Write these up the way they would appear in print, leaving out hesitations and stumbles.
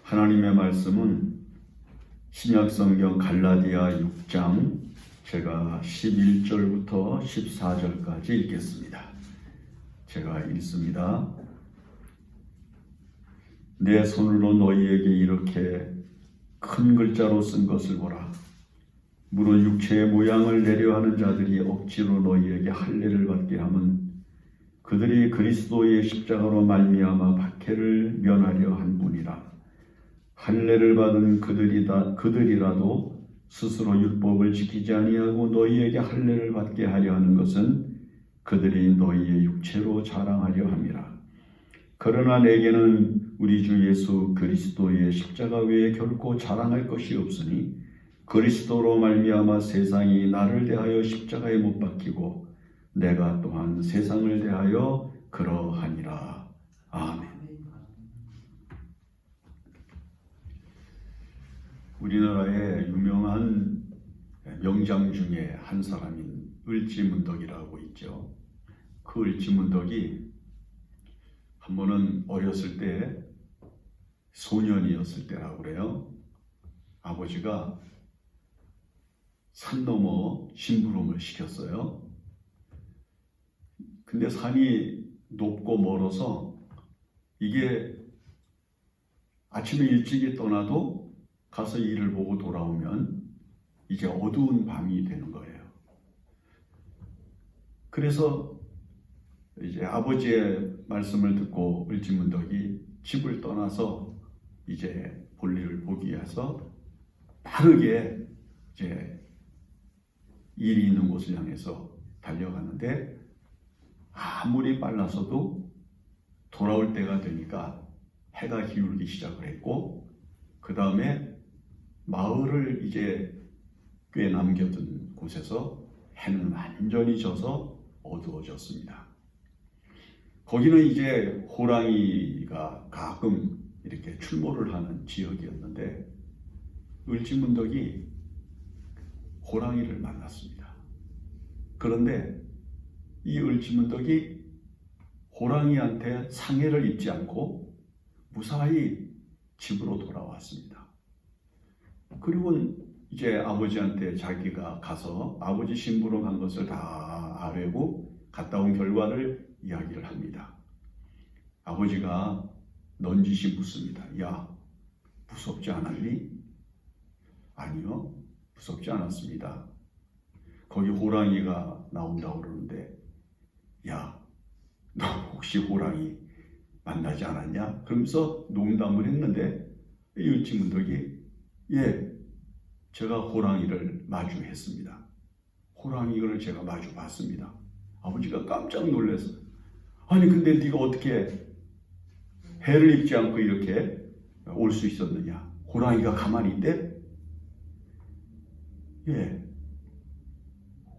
하나님의 말씀은 신약성경 갈라디아 6장 제가 11절부터 14절까지 읽겠습니다. 제가 읽습니다. 내 손으로 너희에게 이렇게 큰 글자로 쓴 것을 보라. 무릇 육체의 모양을 내려하는 자들이 억지로 너희에게 할례를 받게 함은 그들이 그리스도의 십자가로 말미암아 박해를 면하려 한 분이라. 할례를 받은 그들이라도 스스로 율법을 지키지 아니하고 너희에게 할례를 받게 하려 하는 것은 그들이 너희의 육체로 자랑하려 함이라. 그러나 내게는 우리 주 예수 그리스도의 십자가 외에 결코 자랑할 것이 없으니 그리스도로 말미암아 세상이 나를 대하여 십자가에 못 박히고 내가 또한 세상을 대하여 그러하니라. 아멘. 우리나라의 유명한 명장 중에 한 사람인 을지문덕이라고 있죠. 그 을지문덕이 한 번은 어렸을 때 소년이었을 때라고 그래요. 아버지가 산 넘어 심부름을 시켰어요. 근데 산이 높고 멀어서 이게 아침에 일찍이 떠나도 가서 일을 보고 돌아오면 이제 어두운 밤이 되는 거예요. 그래서 이제 아버지의 말씀을 듣고 을지문덕이 집을 떠나서 이제 볼일을 보기 위해서 빠르게 이제 일이 있는 곳을 향해서 달려가는데 아무리 빨라서도 돌아올 때가 되니까 해가 기울기 시작을 했고 그 다음에 마을을 이제 꽤 남겨둔 곳에서 해는 완전히 져서 어두워졌습니다. 거기는 이제 호랑이가 가끔 이렇게 출몰을 하는 지역이었는데 을지문덕이 호랑이를 만났습니다. 그런데 이 을지문덕이 호랑이한테 상해를 입지 않고 무사히 집으로 돌아왔습니다. 그리고 이제 아버지한테 자기가 가서 아버지 심부름 한 것을 다 아뢰고 갔다 온 결과를 이야기를 합니다. 아버지가 넌지시 묻습니다. 야, 무섭지 않았니? 아니요, 무섭지 않았습니다. 거기 호랑이가 나온다고 그러는데 야, 너 혹시 호랑이 만나지 않았냐? 그러면서 농담을 했는데 이 을지문덕이 예, 제가 호랑이를 마주했습니다. 호랑이를 제가 마주 봤습니다. 아버지가 깜짝 놀라서 아니 근데 네가 어떻게 해를 입지 않고 이렇게 올 수 있었느냐? 호랑이가 가만히 있대? 예,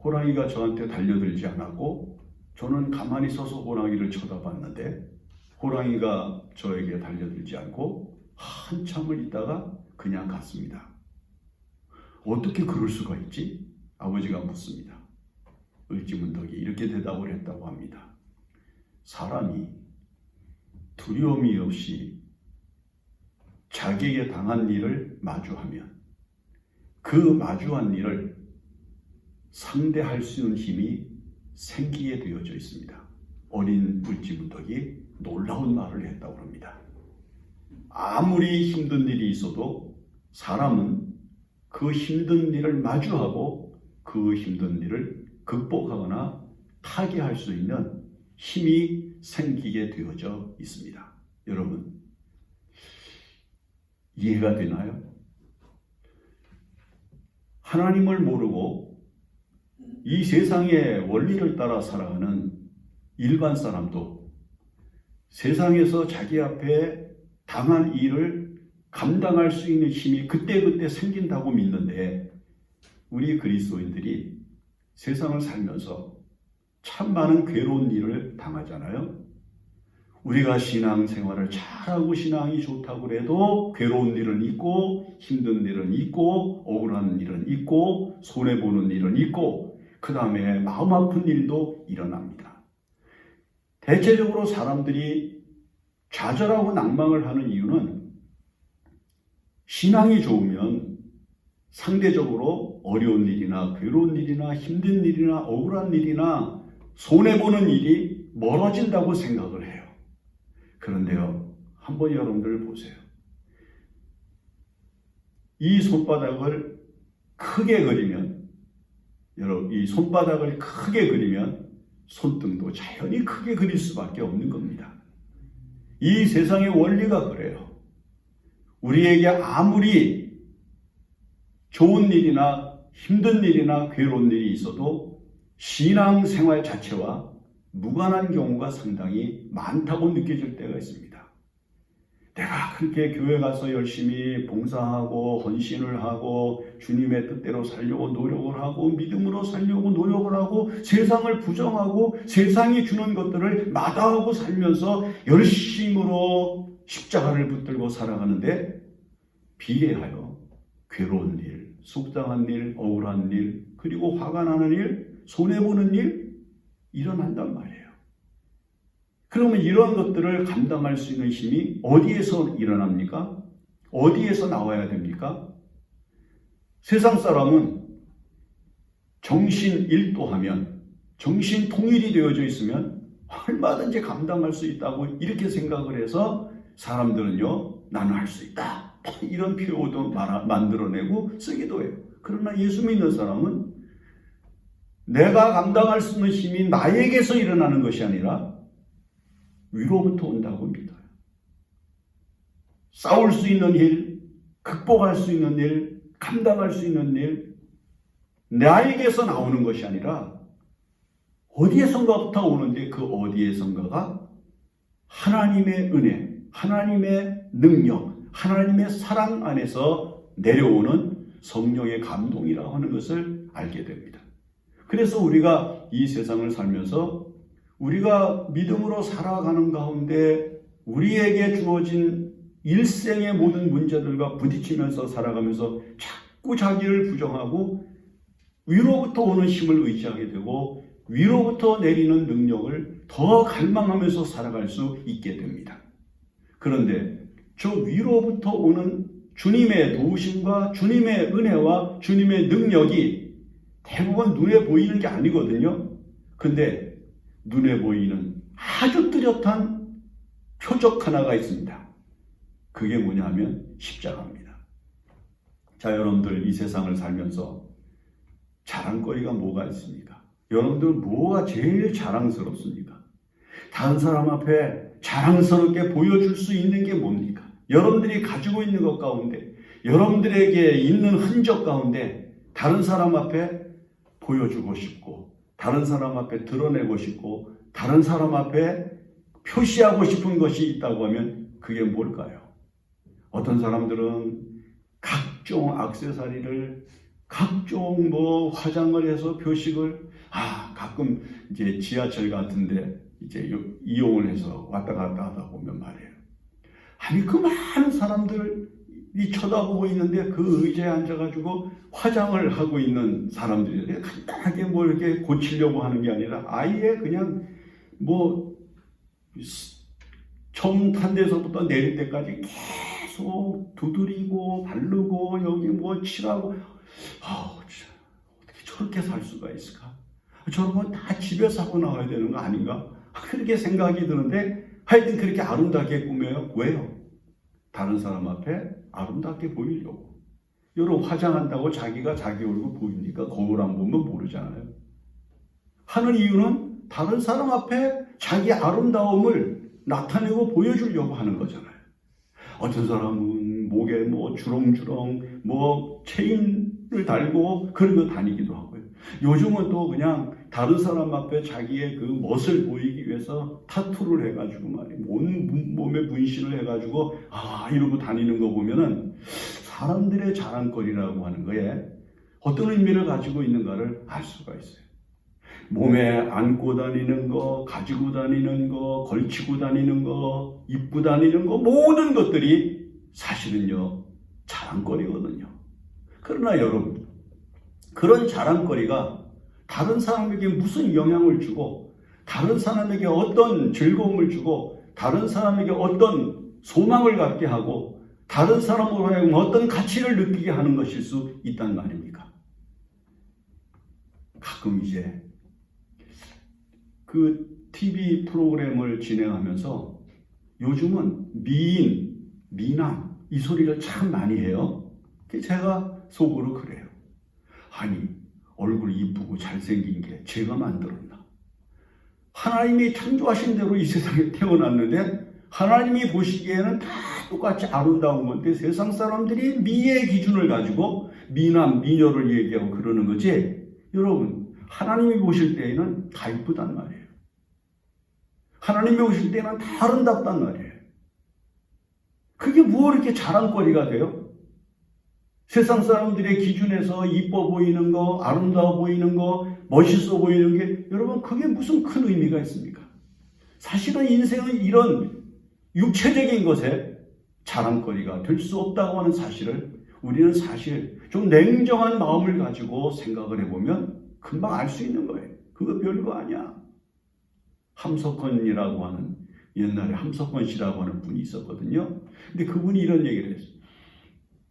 호랑이가 저한테 달려들지 않았고 저는 가만히 서서 호랑이를 쳐다봤는데 호랑이가 저에게 달려들지 않고 한참을 있다가 그냥 갔습니다. 어떻게 그럴 수가 있지? 아버지가 묻습니다. 을지문덕이 이렇게 대답을 했다고 합니다. 사람이 두려움이 없이 자기에게 당한 일을 마주하면 그 마주한 일을 상대할 수 있는 힘이 생기게 되어져 있습니다. 어린 을지문덕이 놀라운 말을 했다고 합니다. 아무리 힘든 일이 있어도 사람은 그 힘든 일을 마주하고 그 힘든 일을 극복하거나 타개할 수 있는 힘이 생기게 되어져 있습니다. 여러분, 이해가 되나요? 하나님을 모르고 이 세상의 원리를 따라 살아가는 일반 사람도 세상에서 자기 앞에 당한 일을 감당할 수 있는 힘이 그때그때 생긴다고 믿는데 우리 그리스도인들이 세상을 살면서 참 많은 괴로운 일을 당하잖아요. 우리가 신앙생활을 잘하고 신앙이 좋다고 해도 괴로운 일은 있고 힘든 일은 있고 억울한 일은 있고 손해보는 일은 있고 그 다음에 마음 아픈 일도 일어납니다. 대체적으로 사람들이 좌절하고 낭망을 하는 이유는 신앙이 좋으면 상대적으로 어려운 일이나 괴로운 일이나 힘든 일이나 억울한 일이나 손해보는 일이 멀어진다고 생각을 해요. 그런데요, 한번 여러분들 보세요. 이 손바닥을 크게 그리면, 여러분, 이 손바닥을 크게 그리면 손등도 자연히 크게 그릴 수밖에 없는 겁니다. 이 세상의 원리가 그래요. 우리에게 아무리 좋은 일이나 힘든 일이나 괴로운 일이 있어도 신앙생활 자체와 무관한 경우가 상당히 많다고 느껴질 때가 있습니다. 내가 그렇게 교회 가서 열심히 봉사하고 헌신을 하고 주님의 뜻대로 살려고 노력을 하고 믿음으로 살려고 노력을 하고 세상을 부정하고 세상이 주는 것들을 마다하고 살면서 열심으로 십자가를 붙들고 살아가는데 비례하여 괴로운 일, 속상한 일, 억울한 일, 그리고 화가 나는 일, 손해보는 일 일어난단 말이에요. 그러면 이런 것들을 감당할 수 있는 힘이 어디에서 일어납니까? 어디에서 나와야 됩니까? 세상 사람은 정신 일도하면, 정신 통일이 되어져 있으면 얼마든지 감당할 수 있다고 이렇게 생각을 해서 사람들은요, 나는 할 수 있다, 이런 표현도 만들어내고 쓰기도 해요. 그러나 예수 믿는 사람은 내가 감당할 수 있는 힘이 나에게서 일어나는 것이 아니라 위로부터 온다고 믿어요. 싸울 수 있는 일, 극복할 수 있는 일, 감당할 수 있는 일, 나에게서 나오는 것이 아니라 어디에선가부터 오는데 그 어디에선가가 하나님의 은혜, 하나님의 능력, 하나님의 사랑 안에서 내려오는 성령의 감동이라고 하는 것을 알게 됩니다. 그래서 우리가 이 세상을 살면서 우리가 믿음으로 살아가는 가운데 우리에게 주어진 일생의 모든 문제들과 부딪히면서 살아가면서 자꾸 자기를 부정하고 위로부터 오는 힘을 의지하게 되고 위로부터 내리는 능력을 더 갈망하면서 살아갈 수 있게 됩니다. 그런데 저 위로부터 오는 주님의 도우심과 주님의 은혜와 주님의 능력이 대부분 눈에 보이는 게 아니거든요. 근데 눈에 보이는 아주 뚜렷한 표적 하나가 있습니다. 그게 뭐냐면 십자가입니다. 자, 여러분들 이 세상을 살면서 자랑거리가 뭐가 있습니까? 여러분들 뭐가 제일 자랑스럽습니까? 다른 사람 앞에 자랑스럽게 보여줄 수 있는 게 뭡니까? 여러분들이 가지고 있는 것 가운데, 여러분들에게 있는 흔적 가운데 다른 사람 앞에 보여주고 싶고, 다른 사람 앞에 드러내고 싶고, 다른 사람 앞에 표시하고 싶은 것이 있다고 하면 그게 뭘까요? 어떤 사람들은 각종 액세서리를, 각종 화장을 해서 표식을, 가끔 이제 지하철 같은데 이제 이용을 해서 왔다 갔다 하다 보면 말이에요. 아니, 그 많은 사람들이 쳐다보고 있는데 그 의자에 앉아가지고 화장을 하고 있는 사람들이 간단하게 이렇게 고치려고 하는 게 아니라 아예 그냥 처음 탄 데서부터 내릴 때까지 계속 두드리고 바르고 여기 칠하고, 어떻게 저렇게 살 수가 있을까? 저런 건 다 집에서 하고 나와야 되는 거 아닌가? 그렇게 생각이 드는데 하여튼 그렇게 아름답게 꾸며요. 왜요? 다른 사람 앞에 아름답게 보이려고. 여러분, 화장한다고 자기가 자기 얼굴 보입니까? 거울 안 보면 모르잖아요. 하는 이유는 다른 사람 앞에 자기 아름다움을 나타내고 보여주려고 하는 거잖아요. 어떤 사람은 목에 주렁주렁 체인을 달고 그런 거 다니기도 하고요. 요즘은 또 그냥 다른 사람 앞에 자기의 그 멋을 보이기 위해서 타투를 해가지고 온 몸에 분신을 해가지고 이러고 다니는 거 보면은 사람들의 자랑거리라고 하는 거에 어떤 의미를 가지고 있는가를 알 수가 있어요. 몸에 안고 다니는 거, 가지고 다니는 거, 걸치고 다니는 거, 입고 다니는 거, 모든 것들이 사실은요, 자랑거리거든요. 그러나 여러분, 그런 자랑거리가 다른 사람에게 무슨 영향을 주고, 다른 사람에게 어떤 즐거움을 주고, 다른 사람에게 어떤 소망을 갖게 하고, 다른 사람으로 하여금 어떤 가치를 느끼게 하는 것일 수 있단 말입니까? 가끔 이제 그 TV 프로그램을 진행하면서 요즘은 미인, 미남 이 소리를 참 많이 해요. 제가 속으로 그래요. 아니, 얼굴 이쁘고 잘생긴 게 제가 만들었나? 하나님이 창조하신 대로 이 세상에 태어났는데 하나님이 보시기에는 다 똑같이 아름다운 건데 세상 사람들이 미의 기준을 가지고 미남, 미녀를 얘기하고 그러는 거지. 여러분, 하나님이 보실 때에는 다 이쁘단 말이에요. 하나님이 보실 때는 다 아름답단 말이에요. 그게 뭐 이렇게 자랑거리가 돼요? 세상 사람들의 기준에서 이뻐 보이는 거, 아름다워 보이는 거, 멋있어 보이는 게 여러분 그게 무슨 큰 의미가 있습니까? 사실은 인생은 이런 육체적인 것에 자랑거리가 될 수 없다고 하는 사실을 우리는 사실 좀 냉정한 마음을 가지고 생각을 해보면 금방 알 수 있는 거예요. 그거 별거 아니야. 함석헌이라고 하는 옛날에 함석헌 씨라고 하는 분이 있었거든요. 근데 그분이 이런 얘기를 했어요.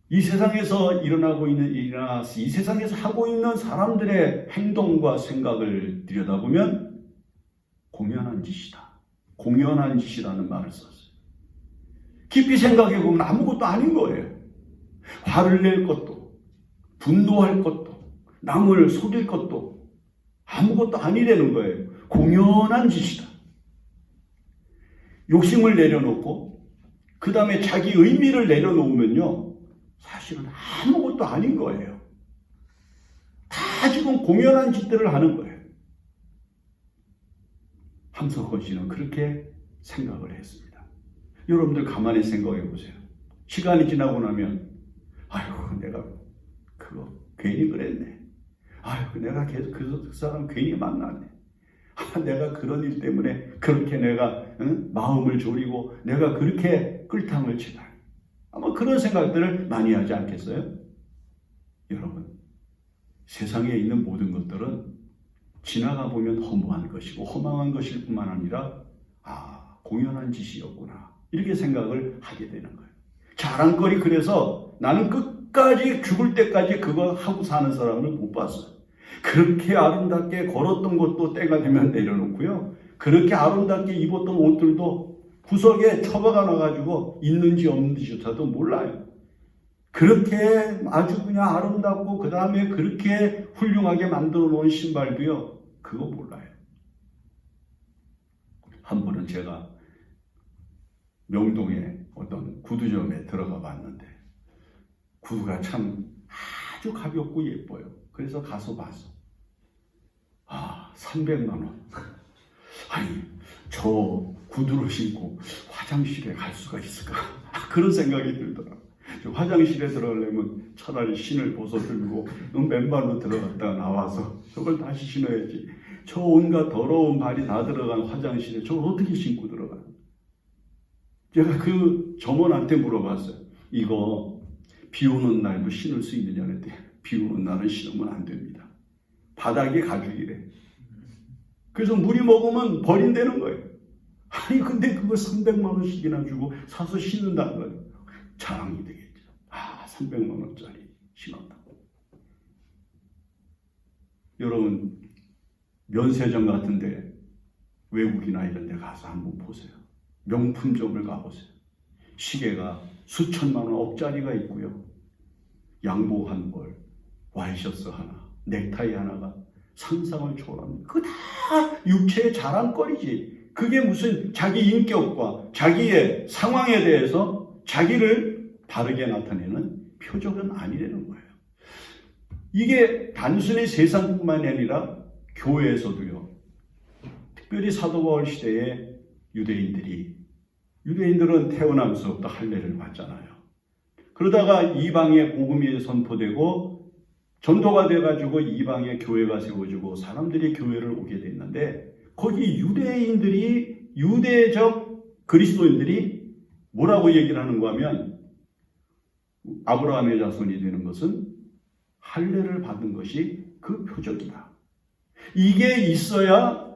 이 세상에서 일어나고 있는 일이나 이 세상에서 하고 있는 사람들의 행동과 생각을 들여다보면 공연한 짓이다. 공연한 짓이라는 말을 썼어요. 깊이 생각해보면 아무것도 아닌 거예요. 화를 낼 것도, 분노할 것도, 남을 속일 것도 아무것도 아니라는 거예요. 공연한 짓이다. 욕심을 내려놓고 그 다음에 자기 의미를 내려놓으면요. 사실은 아무것도 아닌 거예요. 다 지금 공연한 짓들을 하는 거예요. 함석헌 씨는 그렇게 생각을 했습니다. 여러분들 가만히 생각해 보세요. 시간이 지나고 나면 아이고 내가 그거 괜히 그랬네. 아이고 내가 계속 그 사람 괜히 만났네. 내가 그런 일 때문에 그렇게 내가 마음을 졸이고 내가 그렇게 끌탕을 치다. 아마 그런 생각들을 많이 하지 않겠어요? 여러분, 세상에 있는 모든 것들은 지나가 보면 허무한 것이고 허망한 것일 뿐만 아니라 공연한 짓이었구나. 이렇게 생각을 하게 되는 거예요. 자랑거리 그래서 나는 끝까지 죽을 때까지 그거 하고 사는 사람을 못 봤어요. 그렇게 아름답게 걸었던 것도 때가 되면 내려놓고요. 그렇게 아름답게 입었던 옷들도 구석에 처박아 놔가지고 있는지 없는지조차도 몰라요. 그렇게 아주 그냥 아름답고 그 다음에 그렇게 훌륭하게 만들어 놓은 신발도요. 그거 몰라요. 한 번은 제가 명동에 어떤 구두점에 들어가 봤는데 구두가 참 아주 가볍고 예뻐요. 그래서 가서 봤어. 300만 원. 아니, 저 구두를 신고 화장실에 갈 수가 있을까? 그런 생각이 들더라고요. 화장실에 들어가려면 차라리 신을 벗어들고 맨발로 들어갔다가 나와서 저걸 다시 신어야지. 저 온갖 더러운 발이 다 들어간 화장실에 저걸 어떻게 신고 들어가요? 제가 그 점원한테 물어봤어요. 이거 비 오는 날도 신을 수 있느냐 그랬더니 비 오는 날은 신으면 안 됩니다. 바닥이 가죽이래. 그래서 물이 먹으면 버린다는 거예요. 아니 근데 그걸 300만 원씩이나 주고 사서 신는다는 거예요. 자랑이 되겠죠. 300만 원짜리 신었다고. 여러분 면세점 같은데 외국이나 이런 데 가서 한번 보세요. 명품점을 가보세요. 시계가 수천만 원 억짜리가 있고요. 양복 한 벌, 와이셔츠 하나, 넥타이 하나가 상상을 초월합니다. 그거 다 육체의 자랑거리지. 그게 무슨 자기 인격과 자기의 상황에 대해서 자기를 바르게 나타내는 표적은 아니라는 거예요. 이게 단순히 세상뿐만이 아니라 교회에서도요. 특별히 사도 바울 시대에 유대인들은 태어나면서부터 할례를 받잖아요. 그러다가 이방의 복음이 선포되고 전도가 돼가지고 이방의 교회가 세워지고 사람들이 교회를 오게 됐는데 거기 유대적 그리스도인들이 뭐라고 얘기를 하는가 하면 아브라함의 자손이 되는 것은 할례를 받은 것이 그 표적이다. 이게 있어야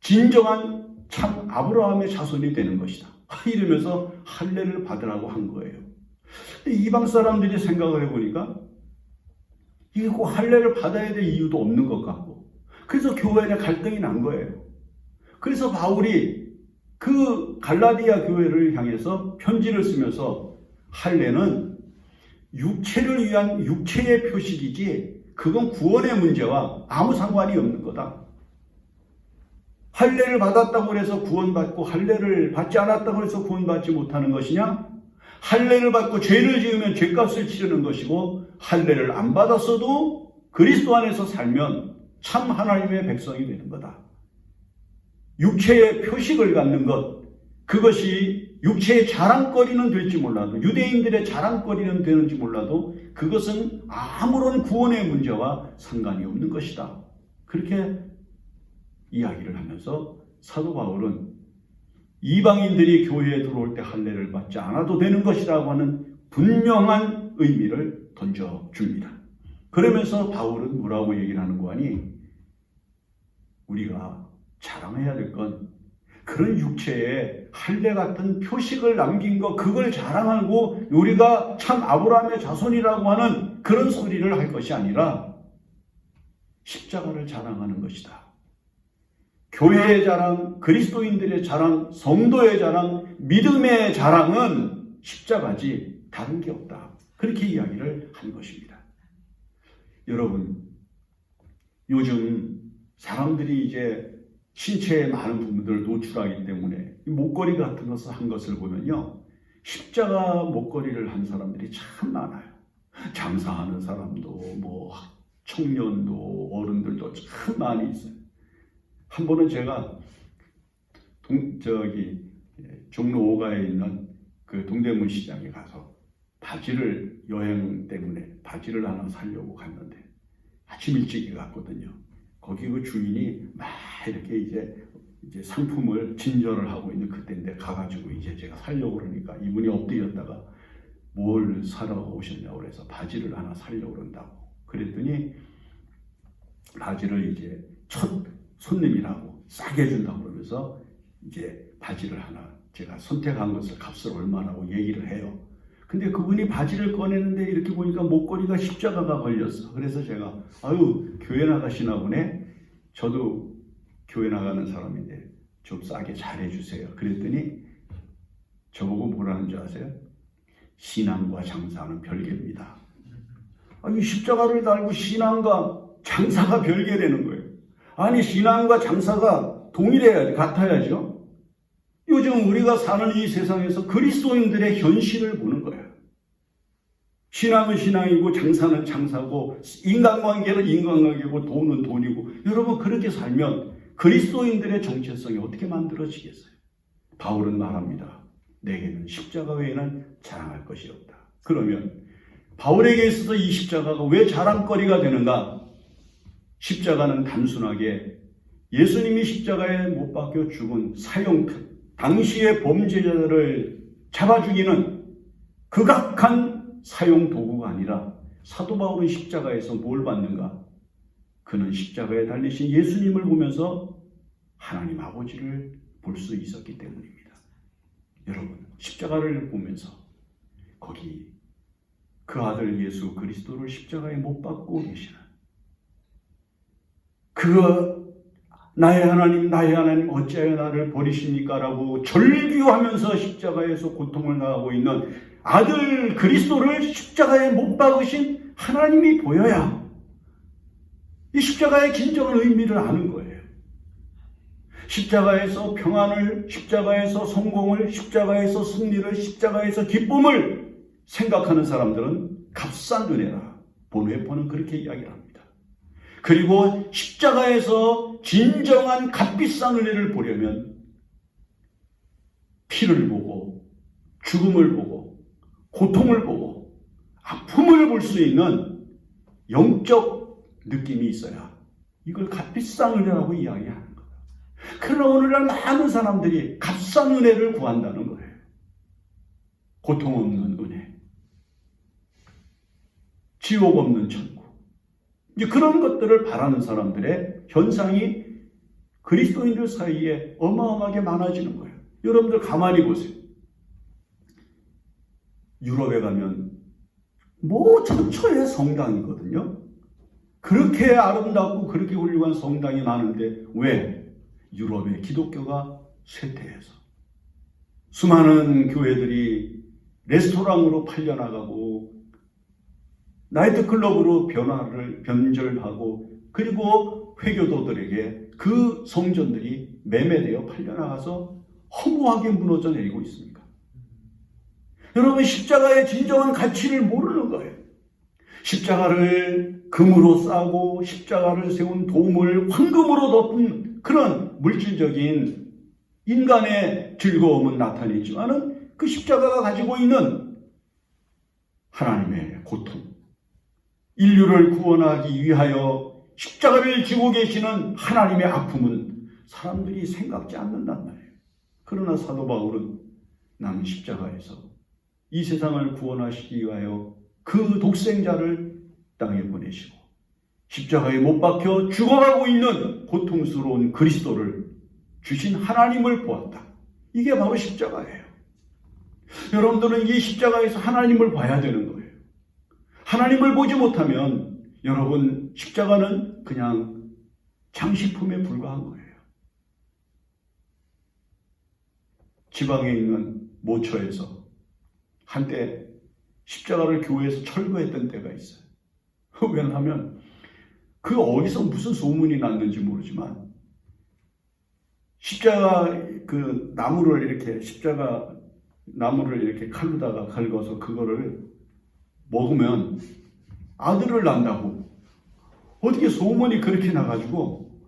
진정한 참 아브라함의 자손이 되는 것이다. 이러면서 할례를 받으라고 한 거예요. 근데 이방 사람들이 생각을 해보니까 이게 꼭 할례를 받아야 될 이유도 없는 것 같고, 그래서 교회 내 갈등이 난 거예요. 그래서 바울이 그 갈라디아 교회를 향해서 편지를 쓰면서 할례는 육체를 위한 육체의 표식이지 그건 구원의 문제와 아무 상관이 없는 거다. 할례를 받았다고 해서 구원받고 할례를 받지 않았다고 해서 구원받지 못하는 것이냐? 할례를 받고 죄를 지으면 죄값을 치르는 것이고, 할례를 안 받았어도 그리스도 안에서 살면 참 하나님의 백성이 되는 거다. 육체의 표식을 갖는 것, 그것이 육체의 자랑거리는 될지 몰라도, 유대인들의 자랑거리는 되는지 몰라도 그것은 아무런 구원의 문제와 상관이 없는 것이다. 그렇게 이야기를 하면서 사도 바울은 이방인들이 교회에 들어올 때 할례를 받지 않아도 되는 것이라고 하는 분명한 의미를 던져줍니다. 그러면서 바울은 뭐라고 얘기를 하는 거 아니? 우리가 자랑해야 될 건 그런 육체에 할례 같은 표식을 남긴 것, 그걸 자랑하고 우리가 참 아브라함의 자손이라고 하는 그런 소리를 할 것이 아니라 십자가를 자랑하는 것이다. 교회의 자랑, 그리스도인들의 자랑, 성도의 자랑, 믿음의 자랑은 십자가지 다른 게 없다. 그렇게 이야기를 한 것입니다. 여러분, 요즘 사람들이 이제 신체에 많은 부분들을 노출하기 때문에 목걸이 같은 것을 한 것을 보면요, 십자가 목걸이를 한 사람들이 참 많아요. 장사하는 사람도 뭐 청년도 어른들도 참 많이 있어요. 한 번은 제가 종로 5가에 있는 그 동대문 시장에 가서 바지를, 여행 때문에 바지를 하나 사려고 갔는데 아침 일찍 갔거든요. 거기 그 주인이 막 이렇게 이제 상품을 진열을 하고 있는 그때인데 가가지고 이제 제가 사려고 그러니까 이분이 엎드렸다가 뭘 사러 오셨냐고 그래서 바지를 하나 사려고 그런다고. 그랬더니 바지를 이제 첫 손님이라고 싸게 준다고 그러면서 이제 바지를 하나 제가 선택한 것을 값을 얼마라고 얘기를 해요. 근데 그분이 바지를 꺼내는데 이렇게 보니까 목걸이가 십자가가 걸렸어. 그래서 제가 아유, 교회 나가시나 보네. 저도 교회 나가는 사람인데 좀 싸게 잘해주세요. 그랬더니 저보고 뭐라는 줄 아세요? 신앙과 장사는 별개입니다. 아니, 십자가를 달고 신앙과 장사가 별개라는 거예요. 아니, 신앙과 장사가 동일해야지, 같아야죠. 요즘 우리가 사는 이 세상에서 그리스도인들의 현실을 보는 거예요. 신앙은 신앙이고 장사는 장사고 인간관계는 인간관계고 돈은 돈이고, 여러분 그렇게 살면 그리스도인들의 정체성이 어떻게 만들어지겠어요? 바울은 말합니다. 내게는 십자가 외에는 자랑할 것이 없다. 그러면 바울에게 있어서 이 십자가가 왜 자랑거리가 되는가? 십자가는 단순하게 예수님이 십자가에 못 박혀 죽은 사형특, 당시의 범죄자들을 잡아 죽이는 극악한 사용 도구가 아니라, 사도 바울은 십자가에서 뭘 받는가? 그는 십자가에 달리신 예수님을 보면서 하나님 아버지를 볼 수 있었기 때문입니다. 여러분, 십자가를 보면서 거기 그 아들 예수 그리스도를 십자가에 못 박고 계시는 그 나의 하나님 어찌하여 나를 버리십니까? 라고 절규하면서 십자가에서 고통을 당하고 있는 아들 그리스도를 십자가에 못 박으신 하나님이 보여야 이 십자가의 진정한 의미를 아는 거예요. 십자가에서 평안을, 십자가에서 성공을, 십자가에서 승리를, 십자가에서 기쁨을 생각하는 사람들은 값싼 은혜라. 본회포는 그렇게 이야기를 합니다. 그리고 십자가에서 진정한 값비싼 은혜를 보려면 피를 보고 죽음을 보고 고통을 보고 아픔을 볼 수 있는 영적 느낌이 있어야 이걸 값비싼 은혜라고 이야기하는 거예요. 그러나 오늘날 많은 사람들이 값싼 은혜를 구한다는 거예요. 고통 없는 은혜, 지옥 없는 천국, 이제 그런 것들을 바라는 사람들의 현상이 그리스도인들 사이에 어마어마하게 많아지는 거예요. 여러분들 가만히 보세요. 유럽에 가면 뭐 처처의 성당이거든요. 그렇게 아름답고 그렇게 훌륭한 성당이 많은데 왜? 유럽의 기독교가 쇠퇴해서 수많은 교회들이 레스토랑으로 팔려나가고 나이트클럽으로 변절하고 그리고 회교도들에게 그 성전들이 매매되어 팔려나가서 허무하게 무너져 내리고 있습니다. 여러분, 십자가의 진정한 가치를 모르는 거예요. 십자가를 금으로 싸고 십자가를 세운 도움을 황금으로 덮은 그런 물질적인 인간의 즐거움은 나타내지만은 그 십자가가 가지고 있는 하나님의 고통, 인류를 구원하기 위하여 십자가를 지고 계시는 하나님의 아픔은 사람들이 생각지 않는단 말이에요. 그러나 사도 바울은 나는 십자가에서 이 세상을 구원하시기 위하여 그 독생자를 땅에 보내시고 십자가에 못 박혀 죽어가고 있는 고통스러운 그리스도를 주신 하나님을 보았다. 이게 바로 십자가예요. 여러분들은 이 십자가에서 하나님을 봐야 되는 거예요. 하나님을 보지 못하면 여러분 십자가는 그냥 장식품에 불과한 거예요. 지방에 있는 모처에서 한때 십자가를 교회에서 철거했던 때가 있어요. 왜냐하면 그 어디서 무슨 소문이 났는지 모르지만 십자가 그 십자가 나무를 이렇게 칼로다가 긁어서 그거를 먹으면 아들을 낳는다고 어떻게 소문이 그렇게 나가지고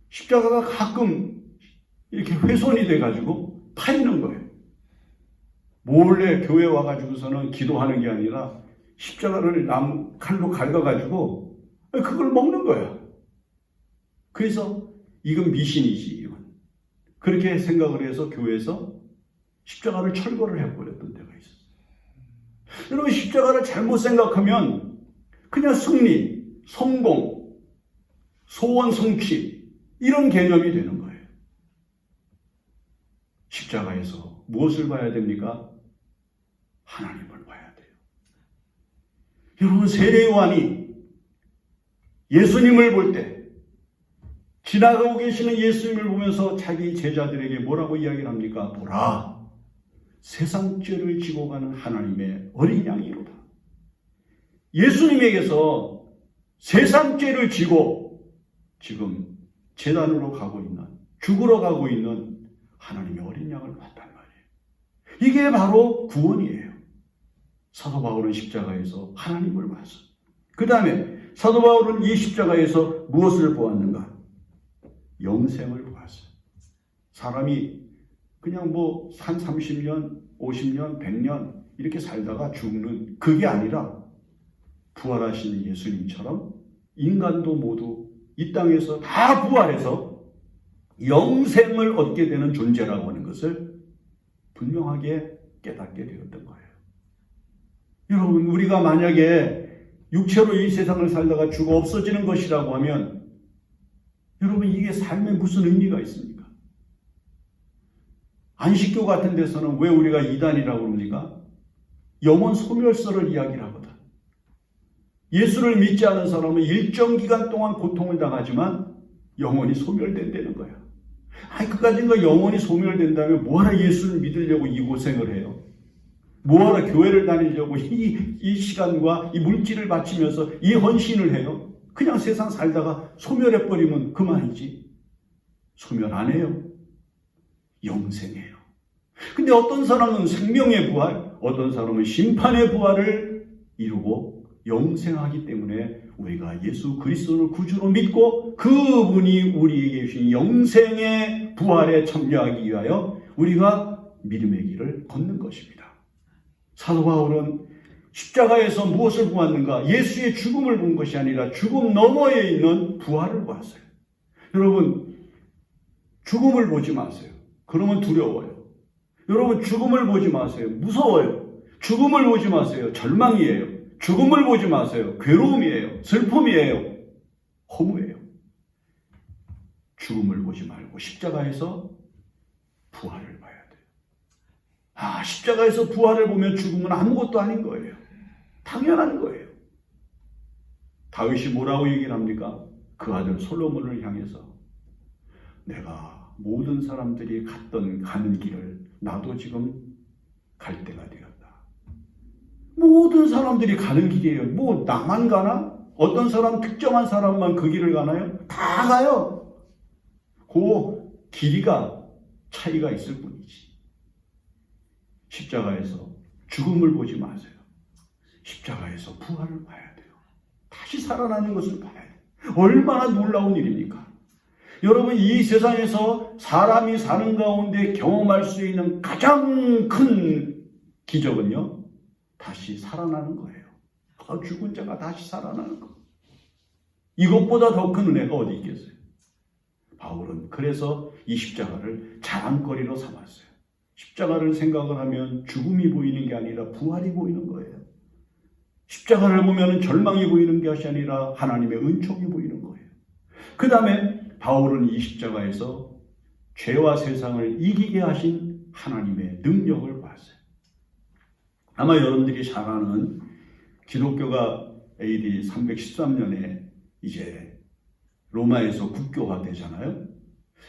십자가가 가끔 이렇게 훼손이 돼가지고 팔리는 거예요. 몰래 교회 와가지고서는 기도하는 게 아니라 십자가를 칼로 긁어가지고 그걸 먹는 거야. 그래서 이건 미신이지. 이건. 그렇게 생각을 해서 교회에서 십자가를 철거를 해버렸던 때가 있었어요. 여러분, 십자가를 잘못 생각하면 그냥 승리, 성공, 소원 성취 이런 개념이 되는 거예요. 십자가에서 무엇을 봐야 됩니까? 하나님을 봐야 돼요. 여러분, 세례 요한이 예수님을 볼 때 지나가고 계시는 예수님을 보면서 자기 제자들에게 뭐라고 이야기를 합니까? 보라, 세상 죄를 지고 가는 하나님의 어린 양이로다. 예수님에게서 세상 죄를 지고 지금 제단으로 가고 있는, 죽으러 가고 있는 하나님의 어린 양을 봤단 말이에요. 이게 바로 구원이에요. 사도 바울은 십자가에서 하나님을 봤어. 그 다음에 사도 바울은 이 십자가에서 무엇을 보았는가? 영생을 보았어요. 사람이 그냥 한 30년, 50년, 100년 이렇게 살다가 죽는 그게 아니라 부활하신 예수님처럼 인간도 모두 이 땅에서 다 부활해서 영생을 얻게 되는 존재라고 하는 것을 분명하게 깨닫게 되었던 거예요. 여러분, 우리가 만약에 육체로 이 세상을 살다가 죽어 없어지는 것이라고 하면 여러분, 이게 삶에 무슨 의미가 있습니까? 안식교 같은 데서는 왜 우리가 이단이라고 그럽니까? 영혼 소멸설을 이야기를 하거든. 예수를 믿지 않은 사람은 일정 기간 동안 고통을 당하지만 영혼이 소멸된다는 거야. 그까짓 영혼이 소멸된다면 뭐하러 예수를 믿으려고 이 고생을 해요? 뭐하러 교회를 다니려고 이 시간과 이 물질을 바치면서 이 헌신을 해요? 그냥 세상 살다가 소멸해버리면 그만이지. 소멸 안 해요. 영생해요. 근데 어떤 사람은 생명의 부활, 어떤 사람은 심판의 부활을 이루고 영생하기 때문에 우리가 예수 그리스도를 구주로 믿고 그분이 우리에게 주신 영생의 부활에 참여하기 위하여 우리가 믿음의 길을 걷는 것입니다. 사도 바울은 십자가에서 무엇을 보았는가? 예수의 죽음을 본 것이 아니라 죽음 너머에 있는 부활을 보았어요. 여러분, 죽음을 보지 마세요. 그러면 두려워요. 여러분, 죽음을 보지 마세요. 무서워요. 죽음을 보지 마세요. 절망이에요. 죽음을 보지 마세요. 괴로움이에요. 슬픔이에요. 허무예요. 죽음을 보지 말고 십자가에서 부활을 봐야 돼요. 십자가에서 부활을 보면 죽음은 아무것도 아닌 거예요. 당연한 거예요. 다윗이 뭐라고 얘기를 합니까? 그 아들 솔로몬을 향해서 내가 모든 사람들이 가는 길을 나도 지금 갈 때가 되었다. 모든 사람들이 가는 길이에요. 뭐 나만 가나? 어떤 사람, 특정한 사람만 그 길을 가나요? 다 가요. 그 길이가 차이가 있을 뿐이지. 십자가에서 죽음을 보지 마세요. 십자가에서 부활을 봐야 돼요. 다시 살아나는 것을 봐야 돼요. 얼마나 놀라운 일입니까? 여러분, 이 세상에서 사람이 사는 가운데 경험할 수 있는 가장 큰 기적은요, 다시 살아나는 거예요. 죽은 자가 다시 살아나는 거. 이것보다 더 큰 은혜가 어디 있겠어요? 바울은 그래서 이 십자가를 자랑거리로 삼았어요. 십자가를 생각을 하면 죽음이 보이는 게 아니라 부활이 보이는 거예요. 십자가를 보면 절망이 보이는 것이 아니라 하나님의 은총이 보이는 거예요. 그 다음에 바울은 이 십자가에서 죄와 세상을 이기게 하신 하나님의 능력을 봤어요. 아마 여러분들이 잘 아는 기독교가 AD 313년에 이제 로마에서 국교화되잖아요.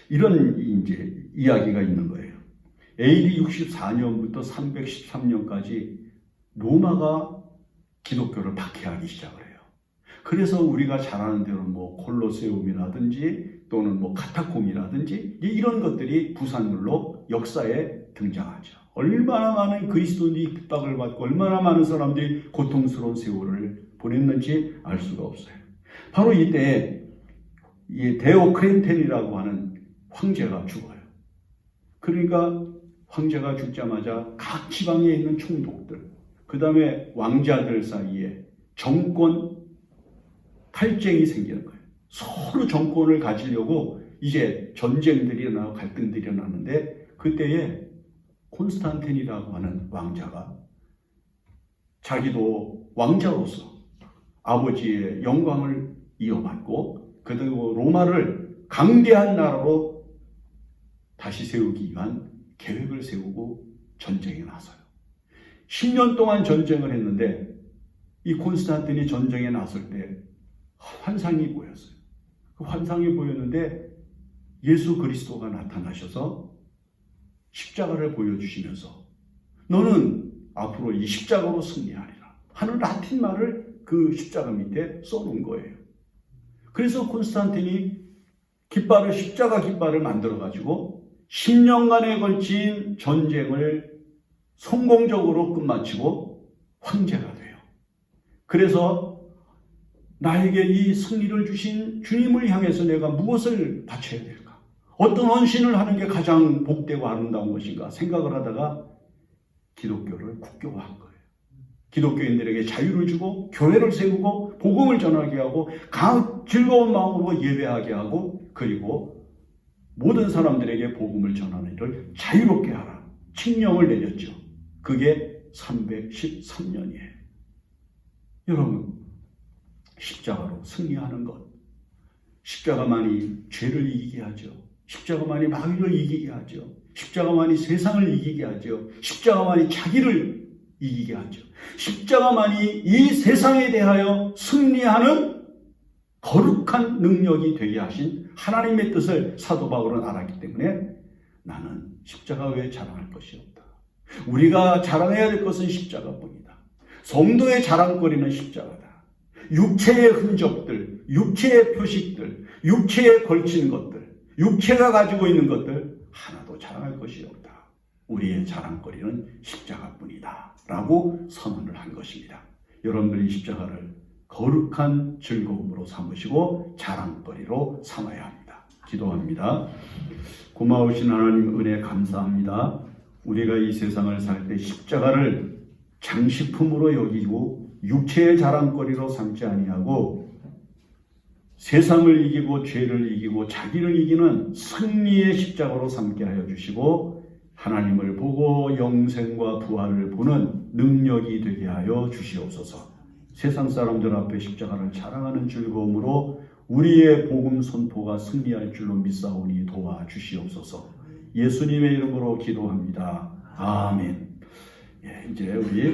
이런 이제 이야기가 있는 거예요. AD 64년부터 313년까지 로마가 기독교를 박해하기 시작을 해요. 그래서 우리가 잘 아는 대로 뭐 콜로세움이라든지 또는 뭐 카타콤이라든지 이런 것들이 부산물로 역사에 등장하죠. 얼마나 많은 그리스도인이 핍박을 받고 얼마나 많은 사람들이 고통스러운 세월을 보냈는지 알 수가 없어요. 바로 이때 이 데오크렌텐이라고 하는 황제가 죽어요. 그러니까 황제가 죽자마자 각 지방에 있는 총독들, 그 다음에 왕자들 사이에 정권 탈쟁이 생기는 거예요. 서로 정권을 가지려고 이제 전쟁들이 일어나고 갈등들이 일어나는데, 그때에 콘스탄틴이라고 하는 왕자가 자기도 왕자로서 아버지의 영광을 이어받고 그리고 로마를 강대한 나라로 다시 세우기 위한 계획을 세우고 전쟁에 나서요. 10년 동안 전쟁을 했는데 이 콘스탄틴이 전쟁에 나설 때 환상이 보였어요. 그 환상이 보였는데 예수 그리스도가 나타나셔서 십자가를 보여주시면서 너는 앞으로 이 십자가로 승리하리라 하는 라틴 말을 그 십자가 밑에 써놓은 거예요. 그래서 콘스탄틴이 십자가 깃발을 만들어가지고 10년간에 걸친 전쟁을 성공적으로 끝마치고 황제가 돼요. 그래서 나에게 이 승리를 주신 주님을 향해서 내가 무엇을 바쳐야 될까? 어떤 헌신을 하는 게 가장 복되고 아름다운 것인가 생각을 하다가 기독교를 국교화한 거예요. 기독교인들에게 자유를 주고 교회를 세우고 복음을 전하게 하고 즐거운 마음으로 예배하게 하고 그리고 모든 사람들에게 복음을 전하는 일을 자유롭게 하라. 칙령을 내렸죠. 그게 313년이에요. 여러분, 십자가로 승리하는 것, 십자가만이 죄를 이기게 하죠. 십자가만이 마귀를 이기게 하죠. 십자가만이 세상을 이기게 하죠. 십자가만이 자기를 이기게 하죠. 십자가만이 이 세상에 대하여 승리하는 거룩한 능력이 되게 하신 하나님의 뜻을 사도 바울은 알았기 때문에 나는 십자가 외에 자랑할 것이 없다. 우리가 자랑해야 될 것은 십자가뿐이다. 성도의 자랑거리는 십자가다. 육체의 흔적들, 육체의 표식들, 육체에 걸친 것들, 육체가 가지고 있는 것들 하나도 자랑할 것이 없다. 우리의 자랑거리는 십자가뿐이다 라고 선언을 한 것입니다. 여러분들이 십자가를 거룩한 즐거움으로 삼으시고 자랑거리로 삼아야 합니다. 기도합니다. 고마우신 하나님 은혜 감사합니다. 우리가 이 세상을 살 때 십자가를 장식품으로 여기고 육체의 자랑거리로 삼지 아니하고 세상을 이기고 죄를 이기고 자기를 이기는 승리의 십자가로 삼게 하여 주시고 하나님을 보고 영생과 부활을 보는 능력이 되게 하여 주시옵소서. 세상 사람들 앞에 십자가를 자랑하는 즐거움으로 우리의 복음 선포가 승리할 줄로 믿사오니 도와주시옵소서. 예수님의 이름으로 기도합니다. 아멘. 예, 이제 우리